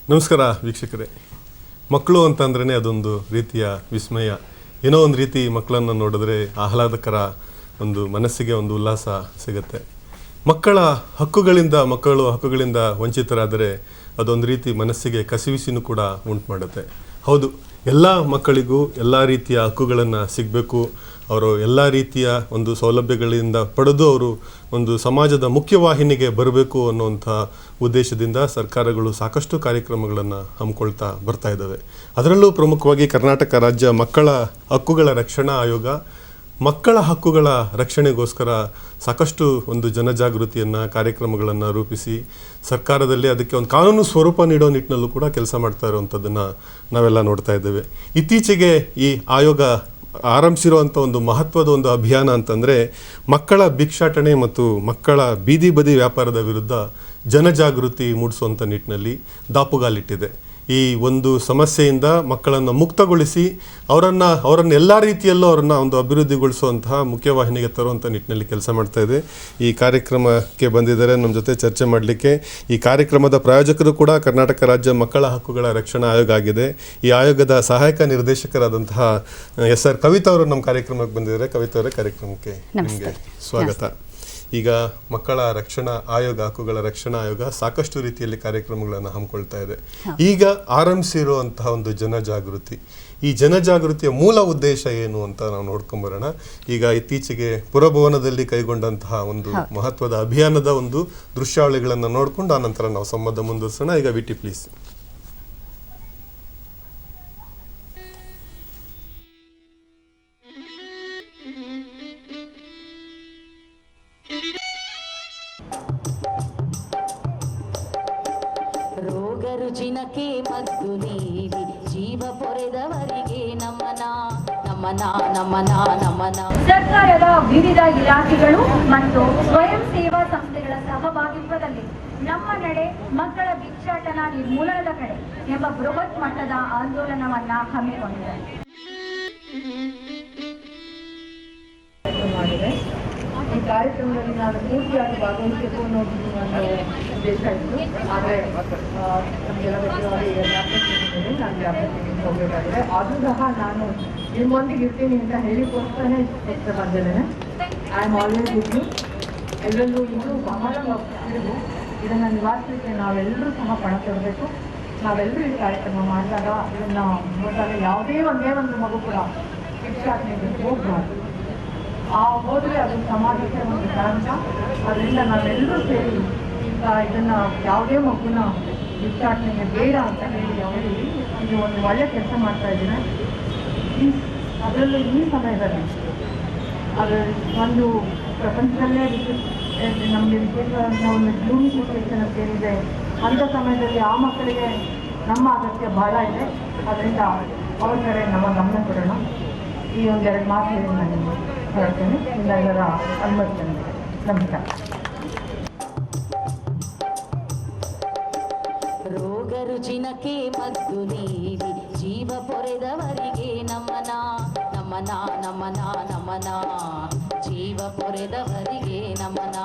ನಮಸ್ಕಾರ ವೀಕ್ಷಕರೇ. ಮಕ್ಕಳು ಅಂತಂದ್ರೇ ಅದೊಂದು ರೀತಿಯ ವಿಸ್ಮಯ. ಏನೋ ಒಂದು ರೀತಿ ಮಕ್ಕಳನ್ನು ನೋಡಿದ್ರೆ ಆಹ್ಲಾದಕರ ಒಂದು ಮನಸ್ಸಿಗೆ ಒಂದು ಉಲ್ಲಾಸ ಸಿಗುತ್ತೆ. ಮಕ್ಕಳು ಹಕ್ಕುಗಳಿಂದ ವಂಚಿತರಾದರೆ ಅದೊಂದು ರೀತಿ ಮನಸ್ಸಿಗೆ ಕಸಿವಿಸಿನೂ ಕೂಡ ಉಂಟು ಮಾಡುತ್ತೆ. ಹೌದು, ಎಲ್ಲ ಮಕ್ಕಳಿಗೂ ಎಲ್ಲ ರೀತಿಯ ಹಕ್ಕುಗಳನ್ನು ಸಿಗಬೇಕು, ಅವರು ಎಲ್ಲ ರೀತಿಯ ಒಂದು ಸೌಲಭ್ಯಗಳಿಂದ ಪಡೆದು ಅವರು ಒಂದು ಸಮಾಜದ ಮುಖ್ಯವಾಹಿನಿಗೆ ಬರಬೇಕು ಅನ್ನುವಂಥ ಉದ್ದೇಶದಿಂದ ಸರ್ಕಾರಗಳು ಸಾಕಷ್ಟು ಕಾರ್ಯಕ್ರಮಗಳನ್ನು ಹಮ್ಮಿಕೊಳ್ತಾ ಬರ್ತಾ ಇದ್ದಾವೆ. ಅದರಲ್ಲೂ ಪ್ರಮುಖವಾಗಿ ಕರ್ನಾಟಕ ರಾಜ್ಯ ಮಕ್ಕಳ ಹಕ್ಕುಗಳ ರಕ್ಷಣಾ ಆಯೋಗ ಮಕ್ಕಳ ಹಕ್ಕುಗಳ ರಕ್ಷಣೆಗೋಸ್ಕರ ಸಾಕಷ್ಟು ಒಂದು ಜನಜಾಗೃತಿಯನ್ನು ಕಾರ್ಯಕ್ರಮಗಳನ್ನು ರೂಪಿಸಿ ಸರ್ಕಾರದಲ್ಲಿ ಅದಕ್ಕೆ ಒಂದು ಕಾನೂನು ಸ್ವರೂಪ ನೀಡೋ ನಿಟ್ಟಿನಲ್ಲೂ ಕೂಡ ಕೆಲಸ ಮಾಡ್ತಾ ಇರುವಂಥದ್ದನ್ನು ನಾವೆಲ್ಲ ನೋಡ್ತಾ ಇದ್ದೇವೆ. ಇತ್ತೀಚೆಗೆ ಈ ಆಯೋಗ ಆರಂಭಿಸಿರುವಂಥ ಒಂದು ಮಹತ್ವದ ಒಂದು ಅಭಿಯಾನ ಅಂತಂದರೆ ಮಕ್ಕಳ ಭಿಕ್ಷಾಟನೆ ಮತ್ತು ಮಕ್ಕಳ ಬೀದಿ ಬದಿ ವ್ಯಾಪಾರದ ವಿರುದ್ಧ ಜನಜಾಗೃತಿ ಮೂಡಿಸುವಂಥ ನಿಟ್ಟಿನಲ್ಲಿ ದಾಪುಗಾಲಿಟ್ಟಿದೆ. ಈ ಒಂದು ಸಮಸ್ಯೆಯಿಂದ ಮಕ್ಕಳನ್ನು ಮುಕ್ತಗೊಳಿಸಿ ಅವರನ್ನು ಎಲ್ಲ ರೀತಿಯಲ್ಲೂ ಅವರನ್ನು ಒಂದು ಅಭಿವೃದ್ಧಿಗೊಳಿಸುವಂತಹ ಮುಖ್ಯವಾಹಿನಿಗೆ ತರುವಂಥ ನಿಟ್ಟಿನಲ್ಲಿ ಕೆಲಸ ಮಾಡ್ತಾ ಇದೆ. ಈ ಕಾರ್ಯಕ್ರಮಕ್ಕೆ ಬಂದಿದ್ದಾರೆ ನಮ್ಮ ಜೊತೆ ಚರ್ಚೆ ಮಾಡಲಿಕ್ಕೆ. ಈ ಕಾರ್ಯಕ್ರಮದ ಪ್ರಾಯೋಜಕರು ಕೂಡ ಕರ್ನಾಟಕ ರಾಜ್ಯ ಮಕ್ಕಳ ಹಕ್ಕುಗಳ ರಕ್ಷಣಾ ಆಯೋಗ ಆಗಿದೆ. ಈ ಆಯೋಗದ ಸಹಾಯಕ ನಿರ್ದೇಶಕರಾದಂತಹ ಎಸ್.ಆರ್. ಕವಿತಾ ಅವರು ನಮ್ಮ ಕಾರ್ಯಕ್ರಮಕ್ಕೆ ಬಂದಿದ್ದಾರೆ. ಕವಿತಾ ಅವರೇ, ಕಾರ್ಯಕ್ರಮಕ್ಕೆ ನಿಮಗೆ ಸ್ವಾಗತ. ಈಗ ಮಕ್ಕಳ ರಕ್ಷಣಾ ಆಯೋಗ, ಹಕ್ಕುಗಳ ರಕ್ಷಣಾ ಆಯೋಗ ಸಾಕಷ್ಟು ರೀತಿಯಲ್ಲಿ ಕಾರ್ಯಕ್ರಮಗಳನ್ನು ಹಮ್ಮಿಕೊಳ್ತಾ ಇದೆ. ಈಗ ಆರಂಭಿಸಿರುವಂತಹ ಒಂದು ಜನಜಾಗೃತಿ, ಈ ಜನಜಾಗೃತಿಯ ಮೂಲ ಉದ್ದೇಶ ಏನು ಅಂತ ನಾವು ನೋಡ್ಕೊಂಬರೋಣ. ಈಗ ಇತ್ತೀಚೆಗೆ ಪುರಭವನದಲ್ಲಿ ಕೈಗೊಂಡಂತಹ ಒಂದು ಮಹತ್ವದ ಅಭಿಯಾನದ ಒಂದು ದೃಶ್ಯಾವಳಿಗಳನ್ನು ನೋಡಿಕೊಂಡು ಆ ನಂತರ ನಾವು ಸಂವಾದ ಮುಂದುವರಿಸೋಣ. ಈಗ ವಿಟಿ ಪ್ಲೀಸ್. ರುಜಿನಕ್ಕೆ ಮದ್ದು ನೀಡಿ ಜೀವ ಪೊರೆದವರಿಗೆ ನಮನ ನಮನ ನಮನ ನಮನ. ಸರ್ಕಾರದ ವಿವಿಧ ಇಲಾಖೆಗಳು ಮತ್ತು ಸ್ವಯಂ ಸೇವಾ ಸಂಸ್ಥೆಗಳ ಸಹಭಾಗಿತ್ವದಲ್ಲಿ ನಮ್ಮ ನಡೆ ಮಕ್ಕಳ ಭಿಕ್ಷಾಟನ ನಿರ್ಮೂಲನದ ಕಡೆ ಎಂಬ ಬೃಹತ್ ಮಟ್ಟದ ಆಂದೋಲನವನ್ನ ಹಮ್ಮಿಕೊಂಡಿದೆ. ಈ ಕಾರ್ಯಕ್ರಮದಲ್ಲಿ ನಾನು ಪೂರ್ತಿಯಾಗಿ ಭಾಗವಹಿಸಬೇಕು ಅನ್ನೋದು ನನ್ನ ಉದ್ದೇಶ ಇತ್ತು. ಆದರೆ ನಮಗೆಲ್ಲ ಗೊತ್ತಿರುವಾಗ ಈಗ ನಾನು ಜ್ಞಾಪಕಕ್ಕೆ ಹೋಗಬೇಕಾಗಿದೆ. ಆದರೂ ಸಹ ನಾನು ನಿಮ್ಮೊಂದಿಗೆ ಇರ್ತೀನಿ ಅಂತ ಹೇಳಿಕೋಸ್ಕರನೇ ಬಂದಿದ್ದೇನೆ. I am always with you. ಎಲ್ಲರಲ್ಲೂ ಇನ್ನೂ ಬಹಳ ಮಕ್ಕಳಿಗೂ ಇದನ್ನು ನಿವಾರಿಸಲಿಕ್ಕೆ ನಾವೆಲ್ಲರೂ ಸಹ ಪಣ ತೊಡಬೇಕು. ನಾವೆಲ್ಲರೂ ಈ ಕಾರ್ಯಕ್ರಮ ಮಾಡಿದಾಗ ಇದನ್ನು ನೋಡಿದಾಗ ಯಾವುದೇ ಒಂದೇ ಒಂದು ಮಗು ಕೂಡ ಭಿಕ್ಷಾಟನೆಗೆ ಹೋಗಬಾರ್ದು. ಹೋದರೆ ಅದು ಸಮಾಜಕ್ಕೆ ಒಂದು ಕಾರಣ. ಅದರಿಂದ ನಾವೆಲ್ಲರೂ ಸೇರಿ ಈಗ ಇದನ್ನು ಯಾವುದೇ ಮಗುನ ಭಿಕ್ಷಾಟನೆಗೆ ಬೇಡ ಅಂತ ಹೇಳಿ ಅವರು ಇದು ಒಂದು ಒಳ್ಳೆ ಕೆಲಸ ಮಾಡ್ತಾ ಇದ್ದೀನಿ. ಅದರಲ್ಲೂ ಈ ಸಮಯದಲ್ಲಿ ಅದು ಒಂದು ಪ್ರಪಂಚದಲ್ಲೇ ನಮಗೆ ವಿಶೇಷವಾದ ಒಂದು ಯೂನಿಫಿಕೇಷನ್ ಅಂತ ಏನಿದೆ, ಅಂಥ ಸಮಯದಲ್ಲಿ ಆ ಮಕ್ಕಳಿಗೆ ನಮ್ಮ ಅಗತ್ಯ ಬಹಳ ಇದೆ. ಅದರಿಂದ ಅವ್ರ ಕಡೆ ನಮ್ಮ ಗಮನ ಕೊಡೋಣ. ಈ ಒಂದೆರಡು ಮಾತು ಹೇಳಿ ನಾನು ಹೊರಡ್ತೇನೆ. ನಿಮ್ಮೆಲ್ಲರ ಅನುಮತಿಸ್ತೇನೆ. ನಮಸ್ಕಾರ. ರೋಗ ರುಜಿನಕ್ಕೆ ಮದ್ದು ನೀಡಿ ಜೀವ ಪೊರೆದವರಿಗೆ ನಮನ ನಮನ ನಮನ ನಮನ. ಜೀವ ಪೊರೆದವರಿಗೆ ನಮನ.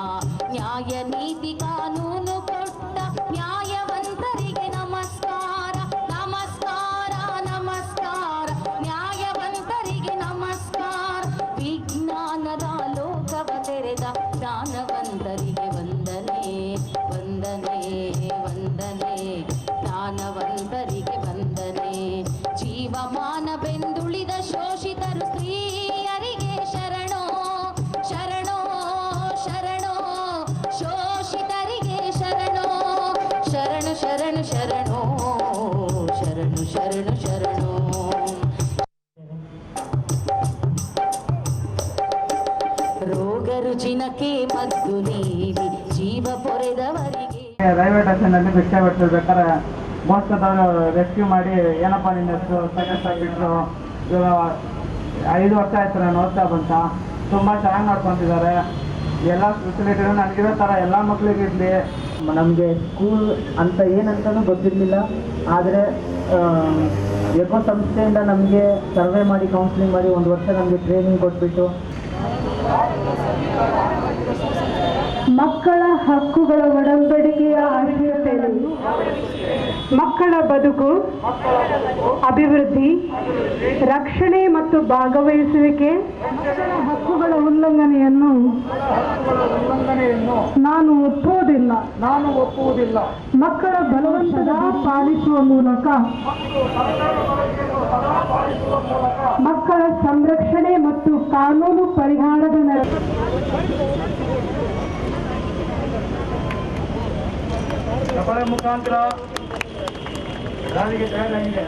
ನ್ಯಾಯ ನೀತಿ ಕಾನೂನು ಕೊಟ್ಟ ನ್ಯಾಯವಂತರಿಗೆ ನಮಸ್ಕಾರ ನಮಸ್ಕಾರ ನಮಸ್ಕಾರ. ನ್ಯಾಯವಂತರಿಗೆ ನಮಸ್ಕಾರ. ವಿಜ್ಞಾನದ ಲೋಕವ ತೆರೆದ ಜ್ಞಾನವಂತರಿಗೆ ವಂದನೆ ವಂದನೆ ವಂದನೆ. ಜ್ಞಾನವಂತರಿಗೆ ವಂದನೆ. ಜೀವಮಾನ ಬೆಂದುಳಿದ ಶೋಷಿತರು ಸ್ತ್ರೀಯರಿಗೆ ಶರಣೋ ಶರಣೋ ಶರಣೋ. ಶೋಷಿತರಿಗೆ ಶರಣೋ ಶರಣು ಶರಣು ಶರಣೋ ಶರಣು ಶರಣು ಶರಣೋ. ರೋಗ ರುಜಿನಕ್ಕೆ ಮದ್ದು ನೀಡಿ ಜೀವ ಪೊರೆದವರಿಗೆ. ರೈಲ್ವೆ ಸ್ಟೇಷನಲ್ಲಿ ಭಿಕ್ಷೆ ಬಿಟ್ಟಿರ್ಬೇಕಾದ್ರೆ ಮೋಸ್ಕದವರು ರೆಸ್ಕ್ಯೂ ಮಾಡಿ ಏನಪ್ಪ ನಿನ್ನ ಹೆಸರು ಸಜೆಸ್ಟ್ ಆಗಿಬಿಟ್ರು. ಇವಾಗ 5 ವರ್ಷ ಆಯ್ತು ನಾನು ಓದ್ತಾ ಬಂತ. ತುಂಬ ಚೆನ್ನಾಗಿ ನೋಡ್ಕೊತಿದ್ದಾರೆ. ಎಲ್ಲ ಫೆಸಿಲಿಟಿನೂ ನನಗಿರೋ ಥರ ಎಲ್ಲ ಮಕ್ಕಳಿಗೆ ಇರಲಿ. ನಮಗೆ ಸ್ಕೂಲ್ ಅಂತ ಏನಂತನೂ ಗೊತ್ತಿರಲಿಲ್ಲ. ಆದರೆ ಎಕೋ ಸಂಸ್ಥೆಯಿಂದ ನಮಗೆ ಸರ್ವೆ ಮಾಡಿ ಕೌನ್ಸಿಲಿಂಗ್ ಮಾಡಿ 1 ವರ್ಷ ನಮಗೆ ಟ್ರೈನಿಂಗ್ ಕೊಟ್ಬಿಟ್ಟು ಮಕ್ಕಳ ಹಕ್ಕುಗಳ ಒಡಂಬಡಿಕೆಯ ಆಶಯತೆಯನ್ನು ಮಕ್ಕಳ ಬದುಕು, ಅಭಿವೃದ್ಧಿ, ರಕ್ಷಣೆ ಮತ್ತು ಭಾಗವಹಿಸುವಿಕೆ, ಹಕ್ಕುಗಳ ಉಲ್ಲಂಘನೆಯನ್ನು ನಾನು ಒಪ್ಪುವುದಿಲ್ಲ. ಮಕ್ಕಳ ಬಲವಂತದ ಪಾಲಿಸುವ ಮೂಲಕ ಮಕ್ಕಳ ಸಂರಕ್ಷಣೆ ಮತ್ತು ಕಾನೂನು ಪರಿಹಾರದ ಮುಖಾಂತರ ದಾಳಿಗೆ ತಯಾರಾಗಿದೆ.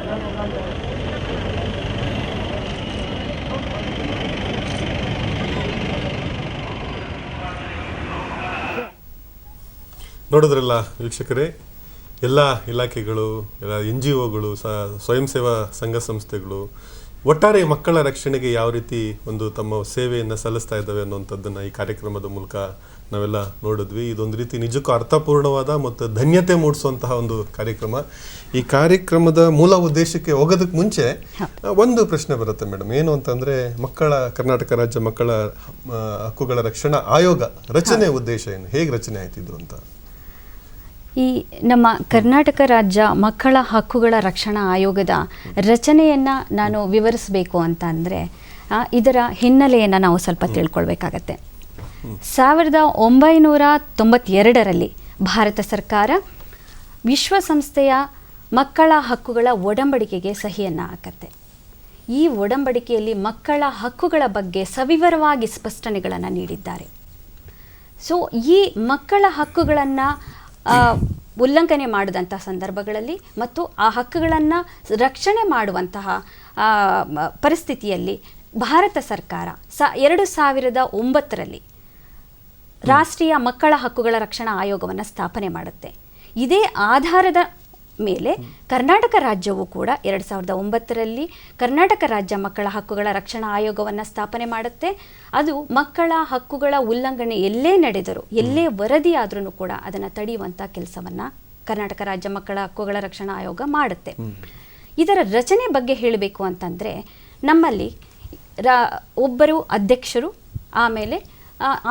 ನೋಡಿದ್ರಲ್ಲ ವೀಕ್ಷಕರೇ, ಎಲ್ಲ ಇಲಾಖೆಗಳು, ಎಲ್ಲ NGOಗಳು, ಸ್ವಯಂ ಸೇವಾ ಸಂಘ ಸಂಸ್ಥೆಗಳು ಒಟ್ಟಾರೆ ಮಕ್ಕಳ ರಕ್ಷಣೆಗೆ ಯಾವ ರೀತಿ ಒಂದು ತಮ್ಮ ಸೇವೆಯನ್ನು ಸಲ್ಲಿಸ್ತಾ ಇದ್ದಾವೆ ಅನ್ನುವಂಥದ್ದನ್ನು ಈ ಕಾರ್ಯಕ್ರಮದ ಮೂಲಕ ನಾವೆಲ್ಲ ನೋಡಿದ್ವಿ. ಇದೊಂದು ರೀತಿ ನಿಜಕ್ಕೂ ಅರ್ಥಪೂರ್ಣವಾದ ಮತ್ತು ಧನ್ಯತೆ ಮೂಡಿಸುವಂತಹ ಒಂದು ಕಾರ್ಯಕ್ರಮ. ಈ ಕಾರ್ಯಕ್ರಮದ ಮೂಲ ಉದ್ದೇಶಕ್ಕೆ ಹೋಗೋದಕ್ಕೆ ಮುಂಚೆ ಒಂದು ಪ್ರಶ್ನೆ ಬರುತ್ತೆ ಮೇಡಮ್, ಏನು ಅಂತಂದರೆ ಕರ್ನಾಟಕ ರಾಜ್ಯ ಮಕ್ಕಳ ಹಕ್ಕುಗಳ ರಕ್ಷಣಾ ಆಯೋಗ ರಚನೆ ಉದ್ದೇಶ ಏನು, ಹೇಗೆ ರಚನೆ ಆಯ್ತಿದ್ದು ಅಂತ? ಈ ನಮ್ಮ ಕರ್ನಾಟಕ ರಾಜ್ಯ ಮಕ್ಕಳ ಹಕ್ಕುಗಳ ರಕ್ಷಣಾ ಆಯೋಗದ ರಚನೆಯನ್ನು ನಾನು ವಿವರಿಸಬೇಕು ಅಂತ ಅಂದರೆ ಇದರ ಹಿನ್ನೆಲೆಯನ್ನು ನಾವು ಸ್ವಲ್ಪ ತಿಳ್ಕೊಳ್ಬೇಕಾಗತ್ತೆ. 1992ರಲ್ಲಿ ಭಾರತ ಸರ್ಕಾರ ವಿಶ್ವಸಂಸ್ಥೆಯ ಮಕ್ಕಳ ಹಕ್ಕುಗಳ ಒಡಂಬಡಿಕೆಗೆ ಸಹಿಯನ್ನು ಹಾಕತ್ತೆ. ಈ ಒಡಂಬಡಿಕೆಯಲ್ಲಿ ಮಕ್ಕಳ ಹಕ್ಕುಗಳ ಬಗ್ಗೆ ಸವಿವರವಾಗಿ ಸ್ಪಷ್ಟನೆಗಳನ್ನು ನೀಡಿದ್ದಾರೆ. ಸೊ ಈ ಮಕ್ಕಳ ಹಕ್ಕುಗಳನ್ನು ಉಲ್ಲಂಘನೆ ಮಾಡಿದಂಥ ಸಂದರ್ಭಗಳಲ್ಲಿ ಮತ್ತು ಆ ಹಕ್ಕುಗಳನ್ನು ರಕ್ಷಣೆ ಮಾಡುವಂತಹ ಪರಿಸ್ಥಿತಿಯಲ್ಲಿ ಭಾರತ ಸರ್ಕಾರ 2009ರಲ್ಲಿ ರಾಷ್ಟ್ರೀಯ ಮಕ್ಕಳ ಹಕ್ಕುಗಳ ರಕ್ಷಣಾ ಆಯೋಗವನ್ನು ಸ್ಥಾಪನೆ ಮಾಡುತ್ತೆ. ಇದೇ ಆಧಾರದ ಮೇಲೆ ಕರ್ನಾಟಕ ರಾಜ್ಯವು ಕೂಡ 2009ರಲ್ಲಿ ಕರ್ನಾಟಕ ರಾಜ್ಯ ಮಕ್ಕಳ ಹಕ್ಕುಗಳ ರಕ್ಷಣಾ ಆಯೋಗವನ್ನು ಸ್ಥಾಪನೆ ಮಾಡುತ್ತೆ. ಅದು ಮಕ್ಕಳ ಹಕ್ಕುಗಳ ಉಲ್ಲಂಘನೆ ಎಲ್ಲೇ ನಡೆದರೂ, ಎಲ್ಲೇ ವರದಿಯಾದ್ರೂ ಕೂಡ ಅದನ್ನು ತಡೆಯುವಂಥ ಕೆಲಸವನ್ನು ಕರ್ನಾಟಕ ರಾಜ್ಯ ಮಕ್ಕಳ ಹಕ್ಕುಗಳ ರಕ್ಷಣಾ ಆಯೋಗ ಮಾಡುತ್ತೆ. ಇದರ ರಚನೆ ಬಗ್ಗೆ ಹೇಳಬೇಕು ಅಂತಂದರೆ, ನಮ್ಮಲ್ಲಿ ಒಬ್ಬರು ಅಧ್ಯಕ್ಷರು, ಆಮೇಲೆ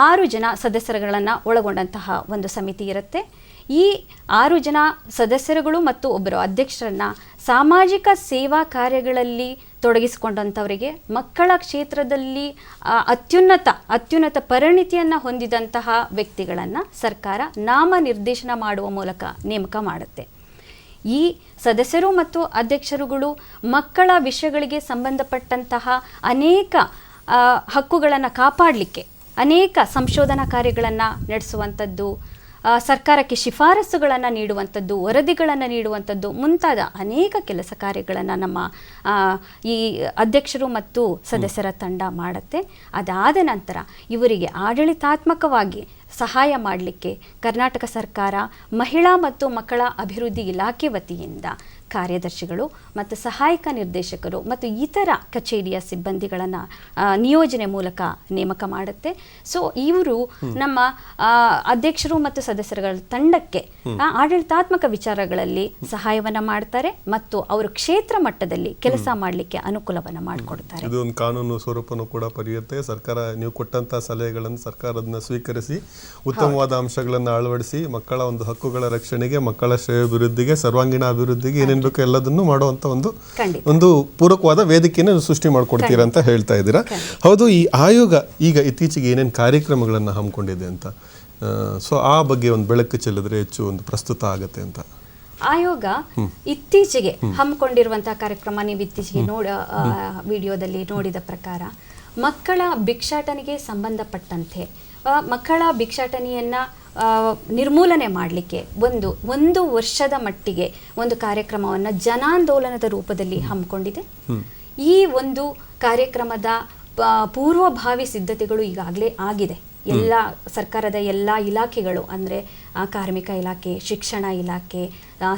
6 ಜನ ಸದಸ್ಯರುಗಳನ್ನು ಒಳಗೊಂಡಂತಹ ಒಂದು ಸಮಿತಿ ಇರುತ್ತೆ. ಈ 6 ಜನ ಸದಸ್ಯರುಗಳು ಮತ್ತು ಒಬ್ಬರು ಅಧ್ಯಕ್ಷರನ್ನು ಸಾಮಾಜಿಕ ಸೇವಾ ಕಾರ್ಯಗಳಲ್ಲಿ ತೊಡಗಿಸಿಕೊಂಡಂಥವರಿಗೆ, ಮಕ್ಕಳ ಕ್ಷೇತ್ರದಲ್ಲಿ ಅತ್ಯುನ್ನತ ಪರಿಣಿತಿಯನ್ನು ಹೊಂದಿದಂತಹ ವ್ಯಕ್ತಿಗಳನ್ನು ಸರ್ಕಾರ ನಾಮನಿರ್ದೇಶನ ಮಾಡುವ ಮೂಲಕ ನೇಮಕ ಮಾಡುತ್ತೆ. ಈ ಸದಸ್ಯರು ಮತ್ತು ಅಧ್ಯಕ್ಷರುಗಳು ಮಕ್ಕಳ ವಿಷಯಗಳಿಗೆ ಸಂಬಂಧಪಟ್ಟಂತಹ ಅನೇಕ ಹಕ್ಕುಗಳನ್ನು ಕಾಪಾಡಲಿಕ್ಕೆ ಅನೇಕ ಸಂಶೋಧನಾ ಕಾರ್ಯಗಳನ್ನು ನಡೆಸುವಂಥದ್ದು, ಸರ್ಕಾರಕ್ಕೆ ಶಿಫಾರಸುಗಳನ್ನು ನೀಡುವಂಥದ್ದು, ವರದಿಗಳನ್ನು ನೀಡುವಂಥದ್ದು ಮುಂತಾದ ಅನೇಕ ಕೆಲಸ ಕಾರ್ಯಗಳನ್ನು ನಮ್ಮ ಈ ಅಧ್ಯಕ್ಷರು ಮತ್ತು ಸದಸ್ಯರ ತಂಡ ಮಾಡುತ್ತೆ. ಅದಾದ ನಂತರ ಇವರಿಗೆ ಆಡಳಿತಾತ್ಮಕವಾಗಿ ಸಹಾಯ ಮಾಡಲಿಕ್ಕೆ ಕರ್ನಾಟಕ ಸರ್ಕಾರ ಮಹಿಳಾ ಮತ್ತು ಮಕ್ಕಳ ಅಭಿವೃದ್ಧಿ ಇಲಾಖೆ ವತಿಯಿಂದ ಕಾರ್ಯದರ್ಶಿಗಳು ಮತ್ತು ಸಹಾಯಕ ನಿರ್ದೇಶಕರು ಮತ್ತು ಇತರ ಕಚೇರಿಯ ಸಿಬ್ಬಂದಿಗಳನ್ನು ನಿಯೋಜನೆ ಮೂಲಕ ನೇಮಕ ಮಾಡುತ್ತೆ. ಸೊ ಇವರು ನಮ್ಮ ಅಧ್ಯಕ್ಷರು ಮತ್ತು ಸದಸ್ಯರುಗಳ ತಂಡಕ್ಕೆ ಆಡಳಿತಾತ್ಮಕ ವಿಚಾರಗಳಲ್ಲಿ ಸಹಾಯವನ್ನು ಮಾಡ್ತಾರೆ ಮತ್ತು ಅವರು ಕ್ಷೇತ್ರ ಮಟ್ಟದಲ್ಲಿ ಕೆಲಸ ಮಾಡಲಿಕ್ಕೆ ಅನುಕೂಲವನ್ನು ಮಾಡಿಕೊಡ್ತಾರೆ. ಇದು ಒಂದು ಕಾನೂನು ಸ್ವರೂಪನೂ ಕೂಡ ಪಡೆಯುತ್ತೆ. ಸರ್ಕಾರ ನೀವು ಕೊಟ್ಟಂತಹ ಸಲಹೆಗಳನ್ನು ಸರ್ಕಾರದನ್ನ ಸ್ವೀಕರಿಸಿ ಉತ್ತಮವಾದ ಅಂಶಗಳನ್ನು ಅಳವಡಿಸಿ ಮಕ್ಕಳ ಒಂದು ಹಕ್ಕುಗಳ ರಕ್ಷಣೆಗೆ, ಮಕ್ಕಳ ಶ್ರೇಯೋಭಿವೃದ್ಧಿಗೆ, ಸರ್ವಾಂಗೀಣ ಅಭಿವೃದ್ಧಿಗೆ ಏನೇನು ಬೇಕು ಎಲ್ಲದನ್ನು ಮಾಡುವಂತ ಒಂದು ಪೂರಕವಾದ ವೇದಿಕೆಯನ್ನು ಸೃಷ್ಟಿ ಮಾಡಿಕೊಡ್ತೀರಾ ಅಂತ ಹೇಳ್ತಾ ಇದ್ದೀರಾ. ಹೌದು, ಈ ಆಯೋಗ ಈಗ ಇತ್ತೀಚೆಗೆ ಏನೇನು ಕಾರ್ಯಕ್ರಮಗಳನ್ನು ಹಮ್ಮಿಕೊಂಡಿದೆ ಅಂತ, ಸೊ ಆ ಬಗ್ಗೆ ಒಂದು ಬೆಳಕು ಚೆಲ್ಲಿದ್ರೆ ಹೆಚ್ಚು ಒಂದು ಪ್ರಸ್ತುತ ಆಗತ್ತೆ ಅಂತ. ಆಯೋಗ ಇತ್ತೀಚೆಗೆ ಹಮ್ಮಿಕೊಂಡಿರುವಂತಹ ಕಾರ್ಯಕ್ರಮ, ನೀವು ಇತ್ತೀಚೆಗೆ ವಿಡಿಯೋದಲ್ಲಿ ನೋಡಿದ ಪ್ರಕಾರ, ಮಕ್ಕಳ ಭಿಕ್ಷಾಟನೆಗೆ ಸಂಬಂಧಪಟ್ಟಂತೆ ಮಕ್ಕಳ ಭಿಕ್ಷಾಟನೆಯನ್ನು ನಿರ್ಮೂಲನೆ ಮಾಡಲಿಕ್ಕೆ ಒಂದು ವರ್ಷದ ಮಟ್ಟಿಗೆ ಒಂದು ಕಾರ್ಯಕ್ರಮವನ್ನು ಜನಾಂದೋಲನದ ರೂಪದಲ್ಲಿ ಹಮ್ಮಿಕೊಂಡಿದೆ. ಈ ಒಂದು ಕಾರ್ಯಕ್ರಮದ ಪೂರ್ವಭಾವಿ ಸಿದ್ಧತೆಗಳು ಈಗಾಗಲೇ ಆಗಿದೆ. ಎಲ್ಲ ಸರ್ಕಾರದ ಎಲ್ಲ ಇಲಾಖೆಗಳು ಅಂದರೆ ಕಾರ್ಮಿಕ ಇಲಾಖೆ, ಶಿಕ್ಷಣ ಇಲಾಖೆ,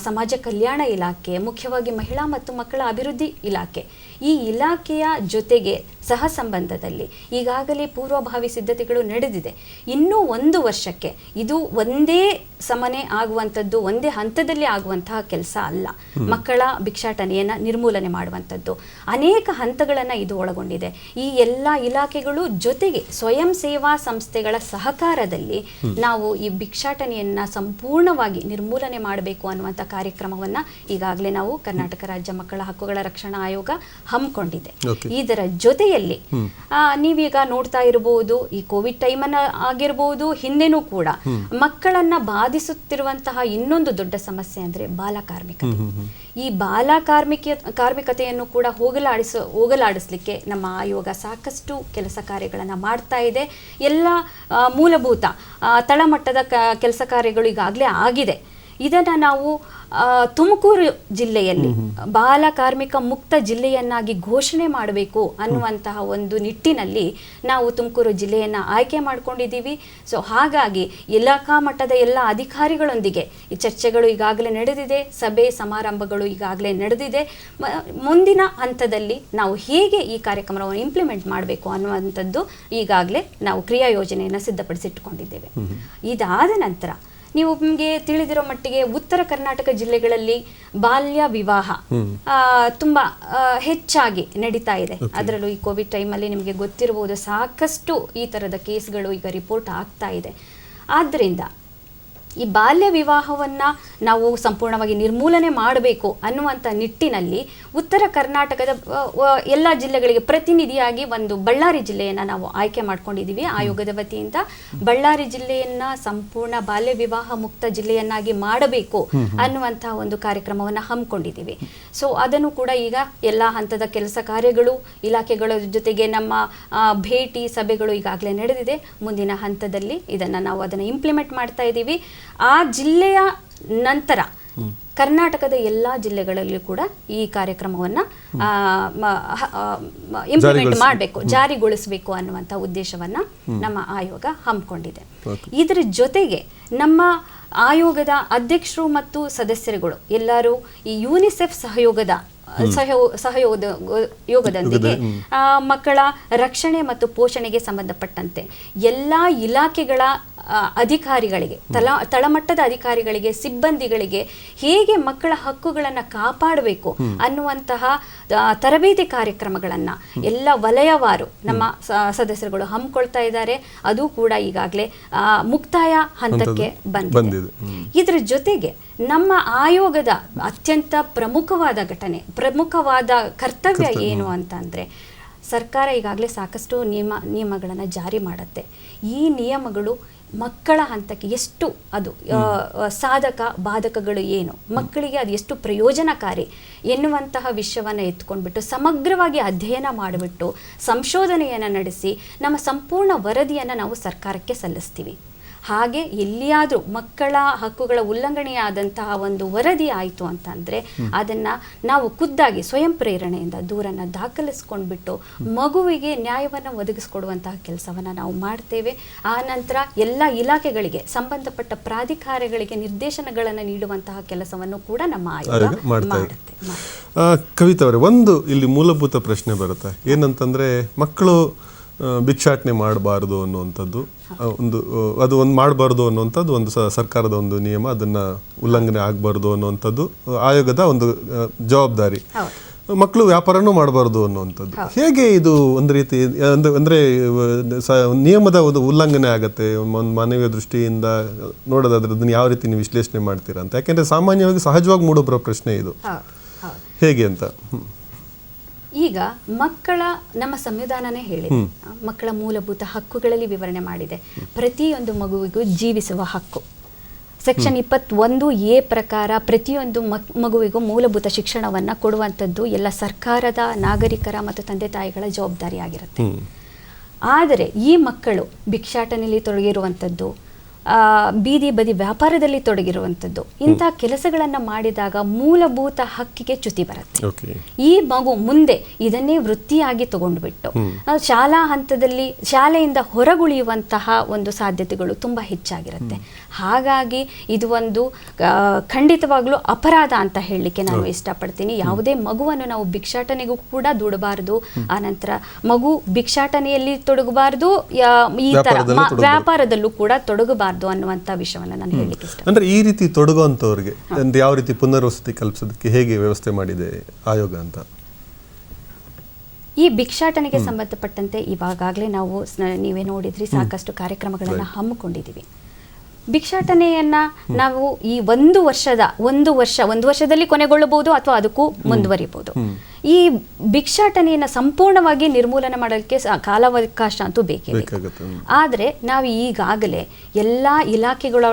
ಸಮಾಜ ಕಲ್ಯಾಣ ಇಲಾಖೆ, ಮುಖ್ಯವಾಗಿ ಮಹಿಳಾ ಮತ್ತು ಮಕ್ಕಳ ಅಭಿವೃದ್ಧಿ ಇಲಾಖೆ, ಈ ಇಲಾಖೆಯ ಜೊತೆಗೆ ಸಹ ಸಂಬಂಧದಲ್ಲಿ ಈಗಾಗಲೇ ಪೂರ್ವಭಾವಿ ಸಿದ್ಧತೆಗಳು ನಡೆದಿದೆ. ಇನ್ನೂ 1 ವರ್ಷಕ್ಕೆ ಇದು ಒಂದೇ ಸಮನೆ ಆಗುವಂಥದ್ದು, ಒಂದೇ ಹಂತದಲ್ಲಿ ಆಗುವಂತಹ ಕೆಲಸ ಅಲ್ಲ. ಮಕ್ಕಳ ಭಿಕ್ಷಾಟನೆಯನ್ನು ನಿರ್ಮೂಲನೆ ಮಾಡುವಂಥದ್ದು ಅನೇಕ ಹಂತಗಳನ್ನು ಇದು ಒಳಗೊಂಡಿದೆ. ಈ ಎಲ್ಲ ಇಲಾಖೆಗಳು ಜೊತೆಗೆ ಸ್ವಯಂ ಸೇವಾ ಸಂಸ್ಥೆಗಳ ಸಹಕಾರದಲ್ಲಿ ನಾವು ಈ ಭಿಕ್ಷಾಟನೆಯನ್ನು ಸಂಪೂರ್ಣವಾಗಿ ನಿರ್ಮೂಲನೆ ಮಾಡಬೇಕು ಅನ್ನುವಂಥ ಕಾರ್ಯಕ್ರಮವನ್ನು ಈಗಾಗಲೇ ನಾವು ಕರ್ನಾಟಕ ರಾಜ್ಯ ಮಕ್ಕಳ ಹಕ್ಕುಗಳ ರಕ್ಷಣಾ ಆಯೋಗ ಹಮ್ಮಿಕೊಂಡಿದೆ. ಇದರ ಜೊತೆಯಲ್ಲಿ ನೀವೀಗ ನೋಡ್ತಾ ಇರಬಹುದು, ಈ ಕೋವಿಡ್ ಟೈಮನ್ನ ಆಗಿರಬಹುದು, ಹಿಂದೆನೂ ಕೂಡ ಮಕ್ಕಳನ್ನ ಬಾಧಿಸುತ್ತಿರುವಂತಹ ಇನ್ನೊಂದು ದೊಡ್ಡ ಸಮಸ್ಯೆ ಅಂದ್ರೆ ಬಾಲ ಕಾರ್ಮಿಕತೆ. ಈ ಬಾಲ ಕಾರ್ಮಿಕತೆಯನ್ನು ಕೂಡ ಹೋಗಲಾಡಿಸ್ಲಿಕ್ಕೆ ನಮ್ಮ ಆಯೋಗ ಸಾಕಷ್ಟು ಕೆಲಸ ಕಾರ್ಯಗಳನ್ನು ಮಾಡ್ತಾ ಇದೆ. ಎಲ್ಲ ಮೂಲಭೂತ ತಳಮಟ್ಟದ ಕೆಲಸ ಕಾರ್ಯಗಳು ಈಗಾಗಲೇ ಆಗಿದೆ. ಇದನ್ನು ನಾವು ತುಮಕೂರು ಜಿಲ್ಲೆಯಲ್ಲಿ ಬಾಲ ಕಾರ್ಮಿಕ ಮುಕ್ತ ಜಿಲ್ಲೆಯನ್ನಾಗಿ ಘೋಷಣೆ ಮಾಡಬೇಕು ಅನ್ನುವಂತಹ ಒಂದು ನಿಟ್ಟಿನಲ್ಲಿ ನಾವು ತುಮಕೂರು ಜಿಲ್ಲೆಯನ್ನು ಆಯ್ಕೆ ಮಾಡ್ಕೊಂಡಿದ್ದೀವಿ. ಸೊ ಹಾಗಾಗಿ ಇಲಾಖಾ ಮಟ್ಟದ ಎಲ್ಲ ಅಧಿಕಾರಿಗಳೊಂದಿಗೆ ಈ ಚರ್ಚೆಗಳು ಈಗಾಗಲೇ ನಡೆದಿದೆ, ಸಭೆ ಸಮಾರಂಭಗಳು ಈಗಾಗಲೇ ನಡೆದಿದೆ. ಮುಂದಿನ ಹಂತದಲ್ಲಿ ನಾವು ಹೇಗೆ ಈ ಕಾರ್ಯಕ್ರಮವನ್ನು ಇಂಪ್ಲಿಮೆಂಟ್ ಮಾಡಬೇಕು ಅನ್ನುವಂಥದ್ದು ಈಗಾಗಲೇ ನಾವು ಕ್ರಿಯಾ ಯೋಜನೆಯನ್ನು ಸಿದ್ಧಪಡಿಸಿಟ್ಟುಕೊಂಡಿದ್ದೇವೆ. ಇದಾದ ನಂತರ ನಿಮಗೆ ತಿಳಿದಿರೋ ಮಟ್ಟಿಗೆ ಉತ್ತರ ಕರ್ನಾಟಕ ಜಿಲ್ಲೆಗಳಲ್ಲಿ ಬಾಲ್ಯ ವಿವಾಹ ತುಂಬಾ ಹೆಚ್ಚಾಗಿ ನಡೀತಾ ಇದೆ. ಅದರಲ್ಲೂ ಈ ಕೋವಿಡ್ ಟೈಮಲ್ಲಿ ನಿಮಗೆ ಗೊತ್ತಿರಬಹುದು, ಸಾಕಷ್ಟು ಈ ಥರದ ಕೇಸ್ಗಳು ಈಗ ರಿಪೋರ್ಟ್ ಆಗ್ತಾ ಇದೆ. ಆದ್ದರಿಂದ ಈ ಬಾಲ್ಯ ವಿವಾಹವನ್ನು ನಾವು ಸಂಪೂರ್ಣವಾಗಿ ನಿರ್ಮೂಲನೆ ಮಾಡಬೇಕು ಅನ್ನುವಂಥ ನಿಟ್ಟಿನಲ್ಲಿ ಉತ್ತರ ಕರ್ನಾಟಕದ ಎಲ್ಲ ಜಿಲ್ಲೆಗಳಿಗೆ ಪ್ರತಿನಿಧಿಯಾಗಿ ಒಂದು ಬಳ್ಳಾರಿ ಜಿಲ್ಲೆಯನ್ನು ನಾವು ಆಯ್ಕೆ ಮಾಡ್ಕೊಂಡಿದ್ದೀವಿ. ಆಯೋಗದ ವತಿಯಿಂದ ಬಳ್ಳಾರಿ ಜಿಲ್ಲೆಯನ್ನು ಸಂಪೂರ್ಣ ಬಾಲ್ಯ ವಿವಾಹ ಮುಕ್ತ ಜಿಲ್ಲೆಯನ್ನಾಗಿ ಮಾಡಬೇಕು ಅನ್ನುವಂಥ ಒಂದು ಕಾರ್ಯಕ್ರಮವನ್ನು ಹಮ್ಮಿಕೊಂಡಿದ್ದೀವಿ. ಸೊ ಅದನ್ನು ಕೂಡ ಈಗ ಎಲ್ಲ ಹಂತದ ಕೆಲಸ ಕಾರ್ಯಗಳು, ಇಲಾಖೆಗಳ ಜೊತೆಗೆ ನಮ್ಮ ಭೇಟಿ ಸಭೆಗಳು ಈಗಾಗಲೇ ನಡೆದಿದೆ. ಮುಂದಿನ ಹಂತದಲ್ಲಿ ಅದನ್ನು ಇಂಪ್ಲಿಮೆಂಟ್ ಮಾಡ್ತಾ ಇದ್ದೀವಿ. ಆ ಜಿಲ್ಲೆಯ ನಂತರ ಕರ್ನಾಟಕದ ಎಲ್ಲ ಜಿಲ್ಲೆಗಳಲ್ಲಿ ಕೂಡ ಈ ಕಾರ್ಯಕ್ರಮವನ್ನು ಇಂಪ್ಲಿಮೆಂಟ್ ಮಾಡಬೇಕು, ಜಾರಿಗೊಳಿಸಬೇಕು ಅನ್ನುವಂಥ ಉದ್ದೇಶವನ್ನು ನಮ್ಮ ಆಯೋಗ ಹಮ್ಮಿಕೊಂಡಿದೆ. ಇದರ ಜೊತೆಗೆ ನಮ್ಮ ಆಯೋಗದ ಅಧ್ಯಕ್ಷರು ಮತ್ತು ಸದಸ್ಯರುಗಳು ಎಲ್ಲರೂ ಈ ಯುನಿಸೆಫ್ ಸಹಯೋಗದೊಂದಿಗೆ ಮಕ್ಕಳ ರಕ್ಷಣೆ ಮತ್ತು ಪೋಷಣೆಗೆ ಸಂಬಂಧಪಟ್ಟಂತೆ ಎಲ್ಲ ಇಲಾಖೆಗಳ ಅಧಿಕಾರಿಗಳಿಗೆ, ತಳಮಟ್ಟದ ಅಧಿಕಾರಿಗಳಿಗೆ, ಸಿಬ್ಬಂದಿಗಳಿಗೆ ಹೇಗೆ ಮಕ್ಕಳ ಹಕ್ಕುಗಳನ್ನು ಕಾಪಾಡಬೇಕು ಅನ್ನುವಂತಹ ತರಬೇತಿ ಕಾರ್ಯಕ್ರಮಗಳನ್ನು ಎಲ್ಲ ವಲಯವಾರು ನಮ್ಮ ಸದಸ್ಯರುಗಳು ಹಮ್ಮಿಕೊಳ್ತಾ ಇದ್ದಾರೆ. ಅದು ಕೂಡ ಈಗಾಗಲೇ ಮುಕ್ತಾಯ ಹಂತಕ್ಕೆ ಬಂದಿದೆ. ಇದರ ಜೊತೆಗೆ ನಮ್ಮ ಆಯೋಗದ ಅತ್ಯಂತ ಪ್ರಮುಖವಾದ ಕರ್ತವ್ಯ ಏನು ಅಂತಂದರೆ, ಸರ್ಕಾರ ಈಗಾಗಲೇ ಸಾಕಷ್ಟು ನಿಯಮಗಳನ್ನು ಜಾರಿ ಮಾಡುತ್ತೆ. ಈ ನಿಯಮಗಳು ಮಕ್ಕಳ ಹಂತಕ್ಕೆ ಎಷ್ಟು ಅದು ಸಾಧಕ ಬಾಧಕಗಳು ಏನು, ಮಕ್ಕಳಿಗೆ ಅದು ಎಷ್ಟು ಪ್ರಯೋಜನಕಾರಿ ಎನ್ನುವಂತಹ ವಿಷಯವನ್ನು ಎತ್ಕೊಂಡ್ಬಿಟ್ಟು ಸಮಗ್ರವಾಗಿ ಅಧ್ಯಯನ ಮಾಡಿಬಿಟ್ಟು ಸಂಶೋಧನೆಯನ್ನು ನಡೆಸಿ ನಮ್ಮ ಸಂಪೂರ್ಣ ವರದಿಯನ್ನು ನಾವು ಸರ್ಕಾರಕ್ಕೆ ಸಲ್ಲಿಸ್ತೀವಿ. ಹಾಗೆ ಎಲ್ಲಿಯಾದರೂ ಮಕ್ಕಳ ಹಕ್ಕುಗಳ ಉಲ್ಲಂಘನೆಯಾದಂತಹ ಒಂದು ವರದಿ ಆಯಿತು ಅಂತಂದರೆ ಅದನ್ನು ನಾವು ಖುದ್ದಾಗಿ ಸ್ವಯಂ ಪ್ರೇರಣೆಯಿಂದ ದೂರನ್ನು ದಾಖಲಿಸ್ಕೊಂಡ್ಬಿಟ್ಟು ಮಗುವಿಗೆ ನ್ಯಾಯವನ್ನು ಒದಗಿಸ್ಕೊಡುವಂತಹ ಕೆಲಸವನ್ನು ನಾವು ಮಾಡ್ತೇವೆ. ಆ ನಂತರ ಎಲ್ಲ ಇಲಾಖೆಗಳಿಗೆ, ಸಂಬಂಧಪಟ್ಟ ಪ್ರಾಧಿಕಾರಗಳಿಗೆ ನಿರ್ದೇಶನಗಳನ್ನು ನೀಡುವಂತಹ ಕೆಲಸವನ್ನು ಕೂಡ ನಮ್ಮ ಆಯೋಗ ಮಾಡುತ್ತೆ. ಕವಿತಾ ಅವರೇ, ಒಂದು ಇಲ್ಲಿ ಮೂಲಭೂತ ಪ್ರಶ್ನೆ ಬರುತ್ತೆ. ಏನಂತಂದರೆ, ಮಕ್ಕಳು ಭಿಕ್ಷಾಟನೆ ಮಾಡಬಾರ್ದು ಅನ್ನುವಂಥದ್ದು ಒಂದು ಮಾಡಬಾರ್ದು ಅನ್ನುವಂಥದ್ದು ಒಂದು ಸರ್ಕಾರದ ಒಂದು ನಿಯಮ, ಅದನ್ನು ಉಲ್ಲಂಘನೆ ಆಗಬಾರ್ದು ಅನ್ನುವಂಥದ್ದು ಆಯೋಗದ ಒಂದು ಜವಾಬ್ದಾರಿ. ಮಕ್ಕಳು ವ್ಯಾಪಾರನೂ ಮಾಡಬಾರ್ದು ಅನ್ನುವಂಥದ್ದು ಹೇಗೆ ಇದು ಒಂದು ರೀತಿ ಅಂದರೆ ನಿಯಮದ ಒಂದು ಉಲ್ಲಂಘನೆ ಆಗುತ್ತೆ ಒಂದು ಮಾನವೀಯ ದೃಷ್ಟಿಯಿಂದ ನೋಡೋದಾದ್ರೆ ಅದನ್ನು ಯಾವ ರೀತಿ ನೀವು ವಿಶ್ಲೇಷಣೆ ಮಾಡ್ತೀರಾ ಅಂತ? ಯಾಕೆಂದರೆ ಸಾಮಾನ್ಯವಾಗಿ ಸಹಜವಾಗಿ ಮೂಡೋ ಪ್ರಶ್ನೆ ಇದು, ಹೇಗೆ ಅಂತ. ಈಗ ನಮ್ಮ ಸಂವಿಧಾನನೇ ಹೇಳಿದೆ, ಮಕ್ಕಳ ಮೂಲಭೂತ ಹಕ್ಕುಗಳಲ್ಲಿ ವಿವರಣೆ ಮಾಡಿದೆ. ಪ್ರತಿಯೊಂದು ಮಗುವಿಗೂ ಜೀವಿಸುವ ಹಕ್ಕು. ಸೆಕ್ಷನ್ 21A ಪ್ರಕಾರ ಪ್ರತಿಯೊಂದು ಮಗುವಿಗೂ ಮೂಲಭೂತ ಶಿಕ್ಷಣವನ್ನು ಕೊಡುವಂಥದ್ದು ಎಲ್ಲ ಸರ್ಕಾರದ, ನಾಗರಿಕರ ಮತ್ತು ತಂದೆ ತಾಯಿಗಳ ಜವಾಬ್ದಾರಿಯಾಗಿರುತ್ತೆ. ಆದರೆ ಈ ಮಕ್ಕಳು ಭಿಕ್ಷಾಟನೆಯಲ್ಲಿ ತೊಡಗಿರುವಂಥದ್ದು, ಬೀದಿ ಬದಿ ವ್ಯಾಪಾರದಲ್ಲಿ ತೊಡಗಿರುವಂಥದ್ದು, ಇಂಥ ಕೆಲಸಗಳನ್ನು ಮಾಡಿದಾಗ ಮೂಲಭೂತ ಹಕ್ಕಿಗೆ ಚ್ಯುತಿ ಬರುತ್ತೆ. ಈ ಮಗು ಮುಂದೆ ಇದನ್ನೇ ವೃತ್ತಿಯಾಗಿ ತಗೊಂಡ್ಬಿಟ್ಟು ಶಾಲಾ ಹಂತದಲ್ಲಿ ಶಾಲೆಯಿಂದ ಹೊರಗುಳಿಯುವಂತಹ ಒಂದು ಸಾಧ್ಯತೆಗಳು ತುಂಬ ಹೆಚ್ಚಾಗಿರುತ್ತೆ. ಹಾಗಾಗಿ ಇದು ಒಂದು ಖಂಡಿತವಾಗ್ಲೂ ಅಪರಾಧ ಅಂತ ಹೇಳಲಿಕ್ಕೆ ನಾನು ಇಷ್ಟಪಡ್ತೀನಿ. ಯಾವುದೇ ಮಗುವನ್ನು ನಾವು ಭಿಕ್ಷಾಟನೆಗೂ ಕೂಡ ದೂಡಬಾರದು, ಆನಂತರ ಮಗು ಭಿಕ್ಷಾಟನೆಯಲ್ಲಿ ತೊಡಗಬಾರದು, ಈ ತರ ವ್ಯಾಪಾರದಲ್ಲೂ ಕೂಡ ತೊಡಗಬಾರದು ಅನ್ನುವಂಥ ವಿಷಯವನ್ನು ನಾನು ಹೇಳಲಿಕ್ಕೆ ಇಷ್ಟ. ಅಂದ್ರೆ ಈ ರೀತಿ ತೊಡಗುವಂಥವ್ರಿಗೆ ಯಾವ ರೀತಿ ಪುನರ್ವಸತಿ ಕಲ್ಪಿಸೋದಕ್ಕೆ ಹೇಗೆ ವ್ಯವಸ್ಥೆ ಮಾಡಿದೆ ಆಯೋಗ ಅಂತ? ಈ ಭಿಕ್ಷಾಟನೆಗೆ ಸಂಬಂಧಪಟ್ಟಂತೆ ಇವಾಗಲೇ ನಾವು ನೀವೇ ನೋಡಿದ್ರಿ, ಸಾಕಷ್ಟು ಕಾರ್ಯಕ್ರಮಗಳನ್ನು ಹಮ್ಮಿಕೊಂಡಿದ್ದೀವಿ. ಭಿಕ್ಷಾಟನೆಯನ್ನ ನಾವು ಈ ಒಂದು ವರ್ಷದಲ್ಲಿ ಕೊನೆಗೊಳ್ಳಬಹುದು ಅಥವಾ ಅದಕ್ಕೂ ಮುಂದುವರಿಬಹುದು. ಈ ಭಿಕ್ಷಾಟನೆಯನ್ನು ಸಂಪೂರ್ಣವಾಗಿ ನಿರ್ಮೂಲನೆ ಮಾಡಲಿಕ್ಕೆ ಕಾಲಾವಕಾಶ ಅಂತೂ ಬೇಕೇ ಬೇಕು. ಆದರೆ ನಾವು ಈಗಾಗಲೇ ಎಲ್ಲ ಇಲಾಖೆಗಳ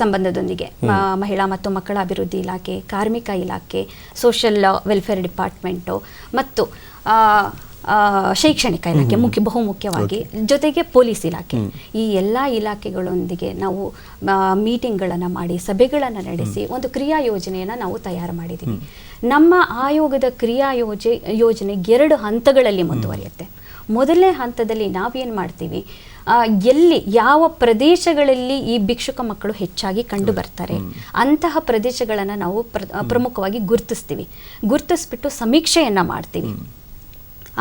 ಸಂಬಂಧದೊಂದಿಗೆ ಮಹಿಳಾ ಮತ್ತು ಮಕ್ಕಳ ಅಭಿವೃದ್ಧಿ ಇಲಾಖೆ, ಕಾರ್ಮಿಕ ಇಲಾಖೆ, ಸೋಷಿಯಲ್ ವೆಲ್ಫೇರ್ ಡಿಪಾರ್ಟ್ಮೆಂಟು ಮತ್ತು ಶೈಕ್ಷಣಿಕ ಇಲಾಖೆ ಬಹುಮುಖ್ಯವಾಗಿ, ಜೊತೆಗೆ ಪೊಲೀಸ್ ಇಲಾಖೆ, ಈ ಎಲ್ಲ ಇಲಾಖೆಗಳೊಂದಿಗೆ ನಾವು ಮೀಟಿಂಗ್ಗಳನ್ನು ಮಾಡಿ ಸಭೆಗಳನ್ನು ನಡೆಸಿ ಒಂದು ಕ್ರಿಯಾ ಯೋಜನೆಯನ್ನು ನಾವು ತಯಾರು ಮಾಡಿದ್ದೀವಿ. ನಮ್ಮ ಆಯೋಗದ ಕ್ರಿಯಾ ಯೋಜನೆ 2 ಹಂತಗಳಲ್ಲಿ ಮುಂದುವರಿಯುತ್ತೆ. ಮೊದಲನೇ ಹಂತದಲ್ಲಿ ನಾವೇನು ಮಾಡ್ತೀವಿ, ಯಾವ ಪ್ರದೇಶಗಳಲ್ಲಿ ಈ ಭಿಕ್ಷುಕ ಮಕ್ಕಳು ಹೆಚ್ಚಾಗಿ ಕಂಡು ಬರ್ತಾರೆ ಅಂತಹ ಪ್ರದೇಶಗಳನ್ನು ನಾವು ಪ್ರಮುಖವಾಗಿ ಗುರುತಿಸ್ಬಿಟ್ಟು ಸಮೀಕ್ಷೆಯನ್ನು ಮಾಡ್ತೀವಿ.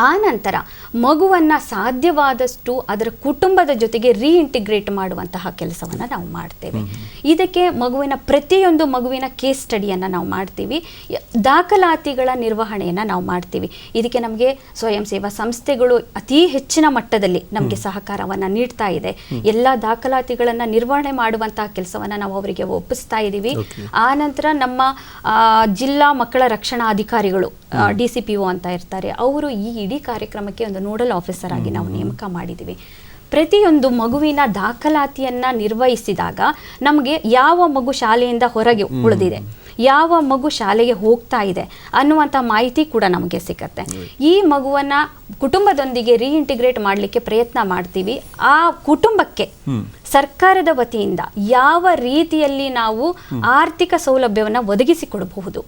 ಆ ನಂತರ ಮಗುವನ್ನು ಸಾಧ್ಯವಾದಷ್ಟು ಅದರ ಕುಟುಂಬದ ಜೊತೆಗೆ ರೀಇಂಟಿಗ್ರೇಟ್ ಮಾಡುವಂತಹ ಕೆಲಸವನ್ನು ನಾವು ಮಾಡ್ತೇವೆ. ಇದಕ್ಕೆ ಪ್ರತಿಯೊಂದು ಮಗುವಿನ ಕೇಸ್ ಸ್ಟಡಿಯನ್ನು ನಾವು ಮಾಡ್ತೀವಿ, ದಾಖಲಾತಿಗಳ ನಿರ್ವಹಣೆಯನ್ನು ನಾವು ಮಾಡ್ತೀವಿ. ಇದಕ್ಕೆ ನಮಗೆ ಸ್ವಯಂ ಸೇವಾ ಸಂಸ್ಥೆಗಳು ಅತಿ ಹೆಚ್ಚಿನ ಮಟ್ಟದಲ್ಲಿ ನಮಗೆ ಸಹಕಾರವನ್ನು ನೀಡ್ತಾ ಇದೆ. ಎಲ್ಲ ದಾಖಲಾತಿಗಳನ್ನು ನಿರ್ವಹಣೆ ಮಾಡುವಂತಹ ಕೆಲಸವನ್ನು ನಾವು ಅವರಿಗೆ ಒಪ್ಪಿಸ್ತಾ ಇದ್ದೀವಿ. ಆ ನಂತರ ನಮ್ಮ ಜಿಲ್ಲಾ ಮಕ್ಕಳ ರಕ್ಷಣಾ ಅಧಿಕಾರಿಗಳು DCPO ಅಂತ ಇರ್ತಾರೆ, ಅವರು ಈ ಇಡೀ ಕಾರ್ಯಕ್ರಮಕ್ಕೆ ಒಂದು ನೋಡಲ್ ಆಫೀಸರ್ ಆಗಿ ನಾವು ನೇಮಕ ಮಾಡಿದ್ದೀವಿ. ಪ್ರತಿಯೊಂದು ಮಗುವಿನ ದಾಖಲಾತಿಯನ್ನು ನಿರ್ವಹಿಸಿದಾಗ ನಮಗೆ ಯಾವ ಮಗು ಶಾಲೆಯಿಂದ ಹೊರಗೆ ಉಳಿದಿದೆ, ಯಾವ ಮಗು ಶಾಲೆಗೆ ಹೋಗ್ತಾ ಇದೆ ಅನ್ನುವಂಥ ಮಾಹಿತಿ ಕೂಡ ನಮಗೆ ಸಿಗುತ್ತೆ. ಈ ಮಗುವನ್ನು ಕುಟುಂಬದೊಂದಿಗೆ ರೀಇಂಟಿಗ್ರೇಟ್ ಮಾಡಲಿಕ್ಕೆ ಪ್ರಯತ್ನ ಮಾಡ್ತೀವಿ. ಆ ಕುಟುಂಬಕ್ಕೆ ಸರ್ಕಾರದ ವತಿಯಿಂದ ಯಾವ ರೀತಿಯಲ್ಲಿ ನಾವು ಆರ್ಥಿಕ ಸೌಲಭ್ಯವನ್ನು ಒದಗಿಸಿಕೊಡಬಹುದು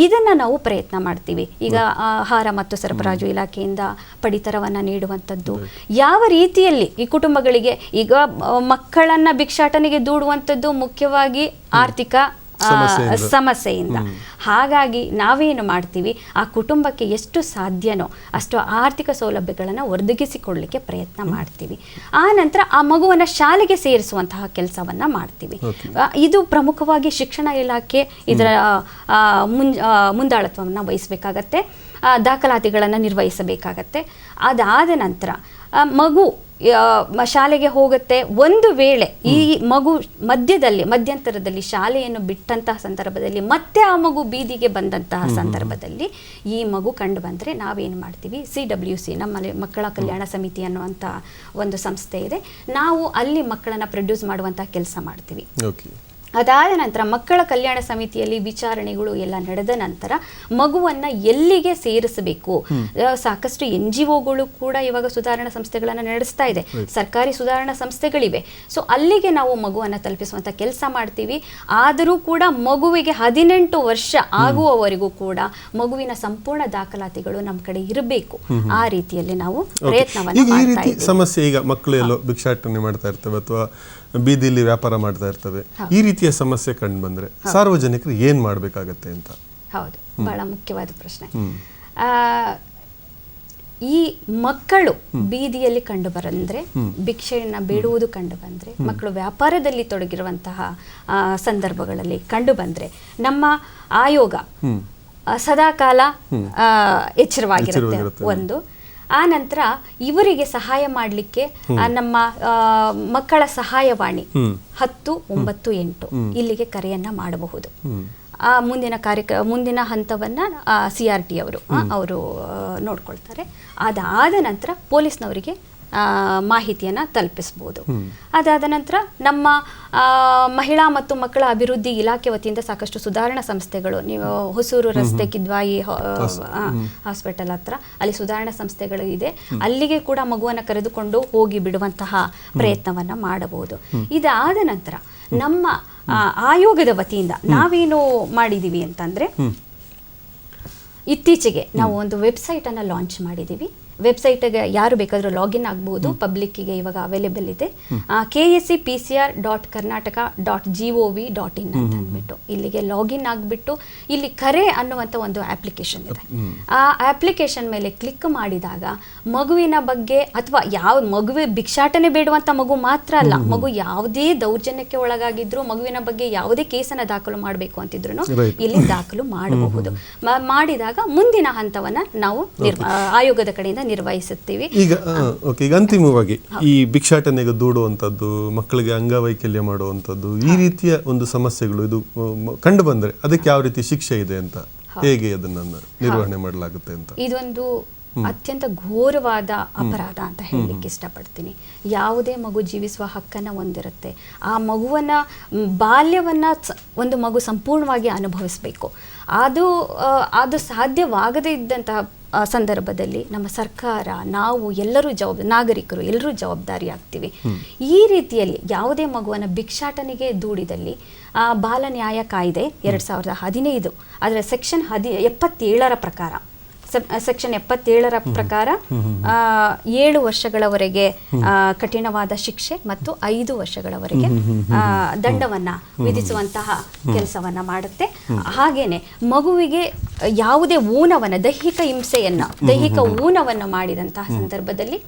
ಇದನ್ನು ನಾವು ಪ್ರಯತ್ನ ಮಾಡ್ತೀವಿ. ಈಗ ಆಹಾರ ಮತ್ತು ಸರಬರಾಜು ಇಲಾಖೆಯಿಂದ ಪಡಿತರವನ್ನು ನೀಡುವಂಥದ್ದು, ಯಾವ ರೀತಿಯಲ್ಲಿ ಈ ಕುಟುಂಬಗಳಿಗೆ, ಈಗ ಮಕ್ಕಳನ್ನು ಭಿಕ್ಷಾಟನೆಗೆ ದೂಡುವಂಥದ್ದು ಮುಖ್ಯವಾಗಿ ಆರ್ಥಿಕ ಸಮಸ್ಯೆಯಿಂದ. ಹಾಗಾಗಿ ನಾವೇನು ಮಾಡ್ತೀವಿ, ಆ ಕುಟುಂಬಕ್ಕೆ ಎಷ್ಟು ಸಾಧ್ಯನೋ ಅಷ್ಟು ಆರ್ಥಿಕ ಸೌಲಭ್ಯಗಳನ್ನು ಒದಗಿಸಿಕೊಡ್ಲಿಕ್ಕೆ ಪ್ರಯತ್ನ ಮಾಡ್ತೀವಿ. ಆ ನಂತರ ಆ ಮಗುವನ್ನು ಶಾಲೆಗೆ ಸೇರಿಸುವಂತಹ ಕೆಲಸವನ್ನು ಮಾಡ್ತೀವಿ. ಇದು ಪ್ರಮುಖವಾಗಿ ಶಿಕ್ಷಣ ಇಲಾಖೆ ಇದರ ಮುಂದಾಳತ್ವವನ್ನು ವಹಿಸಬೇಕಾಗತ್ತೆ, ದಾಖಲಾತಿಗಳನ್ನು ನಿರ್ವಹಿಸಬೇಕಾಗತ್ತೆ. ಅದಾದ ನಂತರ ಮಗು ಶಾಲೆಗೆ ಹೋಗುತ್ತೆ. ಒಂದು ವೇಳೆ ಈ ಮಗು ಮಧ್ಯಂತರದಲ್ಲಿ ಶಾಲೆಯನ್ನು ಬಿಟ್ಟಂತಹ ಸಂದರ್ಭದಲ್ಲಿ ಮತ್ತೆ ಆ ಮಗು ಬೀದಿಗೆ ಬಂದಂತಹ ಸಂದರ್ಭದಲ್ಲಿ ಈ ಮಗು ಕಂಡು ಬಂದರೆ ನಾವೇನು ಮಾಡ್ತೀವಿ, CWC ನಮ್ಮಲ್ಲಿ ಮಕ್ಕಳ ಕಲ್ಯಾಣ ಸಮಿತಿ ಅನ್ನುವಂಥ ಒಂದು ಸಂಸ್ಥೆ ಇದೆ, ನಾವು ಅಲ್ಲಿ ಮಕ್ಕಳನ್ನು ಪ್ರೊಡ್ಯೂಸ್ ಮಾಡುವಂತಹ ಕೆಲಸ ಮಾಡ್ತೀವಿ. ಅದಾದ ನಂತರ ಮಕ್ಕಳ ಕಲ್ಯಾಣ ಸಮಿತಿಯಲ್ಲಿ ವಿಚಾರಣೆಗಳು ಎಲ್ಲ ನಡೆದ ನಂತರ ಮಗುವನ್ನು ಎಲ್ಲಿಗೆ ಸೇರಿಸಬೇಕು, ಸಾಕಷ್ಟು NGOಗಳು ಕೂಡ ಇವಾಗ ಸುಧಾರಣಾ ಸಂಸ್ಥೆಗಳನ್ನು ನಡೆಸ್ತಾ ಇದೆ, ಸರ್ಕಾರಿ ಸುಧಾರಣಾ ಸಂಸ್ಥೆಗಳಿವೆ. ಸೊ ಅಲ್ಲಿಗೆ ನಾವು ಮಗುವನ್ನು ತಲುಪಿಸುವಂಥ ಕೆಲಸ ಮಾಡ್ತೀವಿ. ಆದರೂ ಕೂಡ ಮಗುವಿಗೆ 18 ವರ್ಷ ಆಗುವವರೆಗೂ ಕೂಡ ಮಗುವಿನ ಸಂಪೂರ್ಣ ದಾಖಲಾತಿಗಳು ನಮ್ಮ ಕಡೆ ಇರಬೇಕು. ಆ ರೀತಿಯಲ್ಲಿ ನಾವು ಪ್ರಯತ್ನವನ್ನು ಮಾಡ್ತಾ ಇದ್ದೀವಿ. ಸಮಸ್ಯೆ ಈಗ ಮಕ್ಕಳು ಎಲ್ಲೋ ಭಿಕ್ಷಾಟನೆ ಮಾಡ್ತಾ ಇರ್ತವೆ ಅಥವಾ ಬೀದಿಲಿ ವ್ಯಾಪಾರ ಮಾಡ್ತಾ ಇರ್ತವೆ, ಈ ರೀತಿಯ ಸಮಸ್ಯೆ ಕಂಡು ಬಂದ್ರೆ ಸಾರ್ವಜನಿಕರು ಏನ್ ಮಾಡ್ಬೇಕಾಗತ್ತೆ ಅಂತ? ಹೌದು, ಬಹಳ ಮುಖ್ಯವಾದ ಪ್ರಶ್ನೆ. ಈ ಮಕ್ಕಳು ಬೀದಿಯಲ್ಲಿ ಕಂಡು ಬಂದ್ರೆ, ಭಿಕ್ಷೆಯನ್ನು ಬೇಡುವುದು ಕಂಡು ಬಂದ್ರೆ, ಮಕ್ಕಳು ವ್ಯಾಪಾರದಲ್ಲಿ ತೊಡಗಿರುವಂತಹ ಸಂದರ್ಭಗಳಲ್ಲಿ ಕಂಡು ಬಂದ್ರೆ ನಮ್ಮ ಆಯೋಗ ಸದಾಕಾಲ ಎಚ್ಚರವಾಗಿರುತ್ತೆ. ಒಂದು ಆ ನಂತರ ಇವರಿಗೆ ಸಹಾಯ ಮಾಡಲಿಕ್ಕೆ ನಮ್ಮ ಮಕ್ಕಳ ಸಹಾಯವಾಣಿ 1098 ಇಲ್ಲಿಗೆ ಕರೆಯನ್ನ ಮಾಡಬಹುದು. ಆ ಮುಂದಿನ ಹಂತವನ್ನ CRT ಅವರು ನೋಡ್ಕೊಳ್ತಾರೆ. ಅದಾದ ನಂತರ ಪೊಲೀಸ್ನವರಿಗೆ ಮಾಹಿತಿಯನ್ನು ತಲುಪಿಸ್ಬೋದು. ಅದಾದ ನಂತರ ನಮ್ಮ ಮಹಿಳಾ ಮತ್ತು ಮಕ್ಕಳ ಅಭಿವೃದ್ಧಿ ಇಲಾಖೆ ವತಿಯಿಂದ ಸಾಕಷ್ಟು ಸುಧಾರಣಾ ಸಂಸ್ಥೆಗಳು, ನೀವು ಹೊಸೂರು ರಸ್ತೆ ಕಿದ್ವಾಯಿ ಹಾಸ್ಪಿಟಲ್ ಹತ್ರ ಅಲ್ಲಿ ಸುಧಾರಣಾ ಸಂಸ್ಥೆಗಳು ಇದೆ, ಅಲ್ಲಿಗೆ ಕೂಡ ಮಗುವನ್ನು ಕರೆದುಕೊಂಡು ಹೋಗಿ ಬಿಡುವಂತಹ ಪ್ರಯತ್ನವನ್ನ ಮಾಡಬಹುದು. ಇದಾದ ನಂತರ ನಮ್ಮ ಆಯೋಗದ ವತಿಯಿಂದ ನಾವೇನು ಮಾಡಿದೀವಿ ಅಂತಂದ್ರೆ, ಇತ್ತೀಚೆಗೆ ನಾವು ಒಂದು ವೆಬ್ಸೈಟ್ ಅನ್ನ ಲಾಂಚ್ ಮಾಡಿದೀವಿ. ವೆಬ್ಸೈಟ್ಗೆ ಯಾರು ಬೇಕಾದರೂ ಲಾಗಿನ್ ಆಗ್ಬೋದು, ಪಬ್ಲಿಕ್ಕಿಗೆ ಇವಾಗ ಅವೈಲೇಬಲ್ ಇದೆ. KSCPCR.Karnataka.gov.in ಅಂತ ಅಂದ್ಬಿಟ್ಟು ಇಲ್ಲಿಗೆ ಲಾಗಿನ್ ಆಗಿಬಿಟ್ಟು ಇಲ್ಲಿ ಕರೆ ಅನ್ನುವಂಥ ಒಂದು ಅಪ್ಲಿಕೇಶನ್ ಇದೆ. ಆ ಅಪ್ಲಿಕೇಶನ್ ಮೇಲೆ ಕ್ಲಿಕ್ ಮಾಡಿದಾಗ ಮಗುವಿನ ಬಗ್ಗೆ ಅಥವಾ ಯಾವ ಮಗುವೆ ಭಿಕ್ಷಾಟನೆ ಬೇಡುವಂಥ ಮಗು ಮಾತ್ರ ಅಲ್ಲ, ಮಗು ಯಾವುದೇ ದೌರ್ಜನ್ಯಕ್ಕೆ ಒಳಗಾಗಿದ್ರು, ಮಗುವಿನ ಬಗ್ಗೆ ಯಾವುದೇ ಕೇಸನ್ನು ದಾಖಲು ಮಾಡಬೇಕು ಅಂತಿದ್ರು ಇಲ್ಲಿ ದಾಖಲು ಮಾಡಬಹುದು. ಮಾಡಿದಾಗ ಮುಂದಿನ ಹಂತವನ್ನ ನಾವು ಆಯೋಗದ ಕಡೆಯಿಂದ ನಿರ್ವಹಿಸುತ್ತೀವಿ. ಈಗ ಅಂತಿಮವಾಗಿ ಈ ಭಿಕ್ಷಾಟನೆಗೆ ದೂಡುವಂಥದ್ದು, ಮಕ್ಕಳಿಗೆ ಅಂಗವೈಕಲ್ಯ ಮಾಡುವಂಥದ್ದು, ಈ ರೀತಿಯ ಒಂದು ಸಮಸ್ಯೆಗಳು ಇದು ಕಂಡು ಬಂದರೆ ಅದಕ್ಕೆ ಯಾವ ರೀತಿ ಶಿಕ್ಷೆ ಇದೆ ಅಂತ, ಹೇಗೆ ಅದನ್ನ ನಿರ್ವಹಣೆ ಮಾಡಲಾಗುತ್ತೆ ಅಂತ? ಇದೊಂದು ಅತ್ಯಂತ ಘೋರವಾದ ಅಪರಾಧ ಅಂತ ಹೇಳಲಿಕ್ಕೆ ಇಷ್ಟಪಡ್ತೀನಿ. ಯಾವುದೇ ಮಗು ಜೀವಿಸುವ ಹಕ್ಕನ್ನು ಹೊಂದಿರುತ್ತೆ. ಆ ಮಗುವನ್ನ ಬಾಲ್ಯವನ್ನ ಒಂದು ಮಗು ಸಂಪೂರ್ಣವಾಗಿ ಅನುಭವಿಸಬೇಕು. ಅದು ಸಾಧ್ಯವಾಗದೇ ಇದ್ದಂತಹ ಸಂದರ್ಭದಲ್ಲಿ ನಮ್ಮ ಸರ್ಕಾರ, ನಾವು ಎಲ್ಲರೂ ನಾಗರಿಕರು ಎಲ್ಲರೂ ಜವಾಬ್ದಾರಿ ಆಗ್ತೀವಿ. ಈ ರೀತಿಯಲ್ಲಿ ಯಾವುದೇ ಮಗುವನ್ನು ಭಿಕ್ಷಾಟನೆಗೆ ದೂಡಿದಲ್ಲಿ ಬಾಲ ನ್ಯಾಯ ಕಾಯ್ದೆ 2015 ಅದರ ಸೆಕ್ಷನ್ 77ರ ಪ್ರಕಾರ ಸೆಕ್ಷನ್ 77ರ ಪ್ರಕಾರ 7 ವರ್ಷಗಳವರೆಗೆ ಕಠಿಣವಾದ ಶಿಕ್ಷೆ ಮತ್ತು 5 ವರ್ಷಗಳವರೆಗೆ ದಂಡವನ್ನ ವಿಧಿಸುವಂತಹ ಕೆಲಸವನ್ನ ಮಾಡುತ್ತೆ. ಹಾಗೇನೆ ಮಗುವಿಗೆ ಯಾವುದೇ ಊನವನ್ನ, ದೈಹಿಕ ಊನವನ್ನು ಮಾಡಿದಂತಹ ಸಂದರ್ಭದಲ್ಲಿ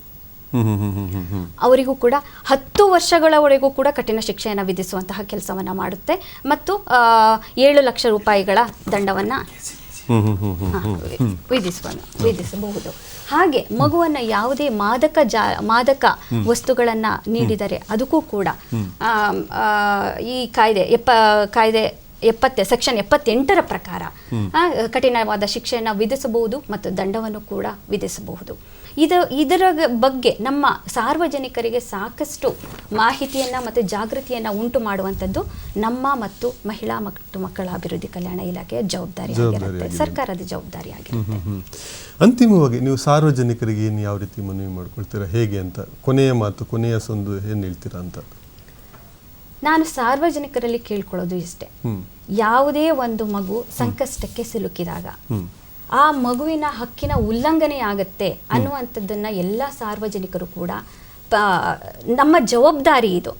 ಅವರಿಗೂ ಕೂಡ 10 ವರ್ಷಗಳವರೆಗೂ ಕೂಡ ಕಠಿಣ ಶಿಕ್ಷೆಯನ್ನು ವಿಧಿಸುವಂತಹ ಕೆಲಸವನ್ನ ಮಾಡುತ್ತೆ ಮತ್ತು 7 ಲಕ್ಷ ರೂಪಾಯಿಗಳ ದಂಡವನ್ನ ವಿಧಿಸಬಹುದು. ಹಾಗೆ ಮಗುವನ್ನ ಯಾವುದೇ ಮಾದಕ ವಸ್ತುಗಳನ್ನ ನೀಡಿದರೆ ಅದಕ್ಕೂ ಕೂಡ ಈ ಕಾಯ್ದೆ ಸೆಕ್ಷನ್ 78ರ ಪ್ರಕಾರ ಕಠಿಣವಾದ ಶಿಕ್ಷೆಯನ್ನು ವಿಧಿಸಬಹುದು ಮತ್ತು ದಂಡವನ್ನು ಕೂಡ ವಿಧಿಸಬಹುದು. ಇದರ ಬಗ್ಗೆ ನಮ್ಮ ಸಾರ್ವಜನಿಕರಿಗೆ ಸಾಕಷ್ಟು ಮಾಹಿತಿಯನ್ನ ಮತ್ತು ಜಾಗೃತಿಯನ್ನ ಉಂಟು ಮಾಡುವಂಥದ್ದು ನಮ್ಮ ಮತ್ತು ಮಹಿಳಾ ಮತ್ತು ಮಕ್ಕಳ ಅಭಿವೃದ್ಧಿ ಕಲ್ಯಾಣ ಇಲಾಖೆಯ ಜವಾಬ್ದಾರಿಯಾಗಿರುತ್ತೆ, ಸರ್ಕಾರದ ಜವಾಬ್ದಾರಿಯಾಗಿರುತ್ತೆ. ಅಂತಿಮವಾಗಿ ನೀವು ಸಾರ್ವಜನಿಕರಿಗೆ ಏನು ಯಾವ ರೀತಿ ಮನವಿ ಮಾಡ್ಕೊಳ್ತೀರಾ, ಹೇಗೆ ಅಂತ ಕೊನೆಯ ಸಂದು ಏನು ಹೇಳ್ತೀರಾ ಅಂತ? ನಾನು ಸಾರ್ವಜನಿಕರಲ್ಲಿ ಕೇಳ್ಕೊಳ್ಳೋದು ಇಷ್ಟೇ, ಯಾವುದೇ ಒಂದು ಮಗು ಸಂಕಷ್ಟಕ್ಕೆ ಸಿಲುಕಿದಾಗ ಆ ಮಗುವಿನ ಹಕ್ಕಿನ ಉಲ್ಲಂಘನೆ ಆಗತ್ತೆ ಅನ್ನುವಂಥದ್ದನ್ನ ಎಲ್ಲ ಸಾರ್ವಜನಿಕರು ಕೂಡ ನಮ್ಮ ಜವಾಬ್ದಾರಿ ಇದು.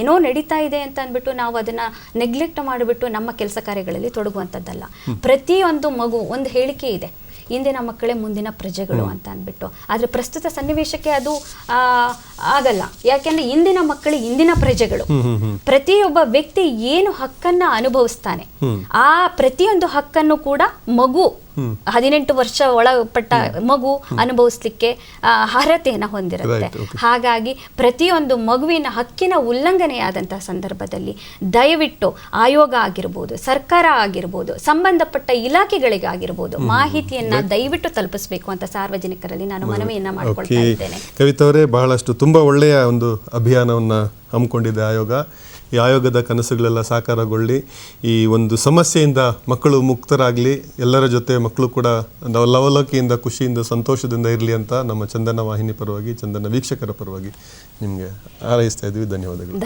ಏನೋ ನಡೀತಾ ಇದೆ ಅಂತ ಅಂದ್ಬಿಟ್ಟು ನಾವು ಅದನ್ನ ನೆಗ್ಲೆಕ್ಟ್ ಮಾಡಿಬಿಟ್ಟು ನಮ್ಮ ಕೆಲಸ ಕಾರ್ಯಗಳಲ್ಲಿ ತೊಡಗುವಂಥದ್ದಲ್ಲ. ಪ್ರತಿಯೊಂದು ಮಗು ಒಂದು ಹೇಳಿಕೆ ಇದೆ, ಇಂದಿನ ಮಕ್ಕಳೇ ಮುಂದಿನ ಪ್ರಜೆಗಳು ಅಂತ ಅಂದ್ಬಿಟ್ಟು. ಆದರೆ ಪ್ರಸ್ತುತ ಸನ್ನಿವೇಶಕ್ಕೆ ಅದು ಆಗಲ್ಲ. ಯಾಕೆಂದ್ರೆ ಇಂದಿನ ಮಕ್ಕಳು ಇಂದಿನ ಪ್ರಜೆಗಳು. ಪ್ರತಿಯೊಬ್ಬ ವ್ಯಕ್ತಿ ಏನು ಹಕ್ಕನ್ನ ಅನುಭವಿಸ್ತಾನೆ ಆ ಪ್ರತಿಯೊಂದು ಹಕ್ಕನ್ನು ಕೂಡ ಮಗು 18 ವರ್ಷ ಒಳಪಟ್ಟ ಮಗು ಅನುಭವಿಸ್ಲಿಕ್ಕೆ ಅರ್ಹತೆಯನ್ನು ಹೊಂದಿರುತ್ತೆ. ಹಾಗಾಗಿ ಪ್ರತಿಯೊಂದು ಮಗುವಿನ ಹಕ್ಕಿನ ಉಲ್ಲಂಘನೆಯಾದಂತಹ ಸಂದರ್ಭದಲ್ಲಿ ದಯವಿಟ್ಟು ಆಯೋಗ ಆಗಿರ್ಬೋದು, ಸರ್ಕಾರ ಆಗಿರ್ಬೋದು, ಸಂಬಂಧಪಟ್ಟ ಇಲಾಖೆಗಳಿಗಾಗಿರ್ಬೋದು ಮಾಹಿತಿಯನ್ನ ದಯವಿಟ್ಟು ತಲುಪಿಸಬೇಕು ಅಂತ ಸಾರ್ವಜನಿಕರಲ್ಲಿ ನಾನು ಮನವಿಯನ್ನ ಮಾಡಿಕೊಳ್ತಾ ಇದ್ದೇನೆ. ಕವಿತಾ ಅವರೇ, ಬಹಳಷ್ಟು ತುಂಬಾ ಒಳ್ಳೆಯ ಒಂದು ಅಭಿಯಾನವನ್ನ ಹಮ್ಮಿಕೊಂಡಿದೆ ಆಯೋಗ. ಈ ಆಯೋಗದ ಕನಸುಗಳೆಲ್ಲ ಸಾಕಾರಗೊಳ್ಳಿ, ಈ ಒಂದು ಸಮಸ್ಯೆಯಿಂದ ಮಕ್ಕಳು ಮುಕ್ತರಾಗಲಿ, ಎಲ್ಲರ ಜೊತೆ ಮಕ್ಕಳು ಕೂಡ ಲವಲವಿಕೆಯಿಂದ, ಖುಷಿಯಿಂದ, ಸಂತೋಷದಿಂದ ಇರಲಿ ಅಂತ ನಮ್ಮ ಚಂದನ ವಾಹಿನಿ ಪರವಾಗಿ, ಚಂದನ ವೀಕ್ಷಕರ ಪರವಾಗಿ ನಿಮಗೆ ಹಾರೈಸ್ತಾ ಇದ್ದೀವಿ. ಧನ್ಯವಾದಗಳು.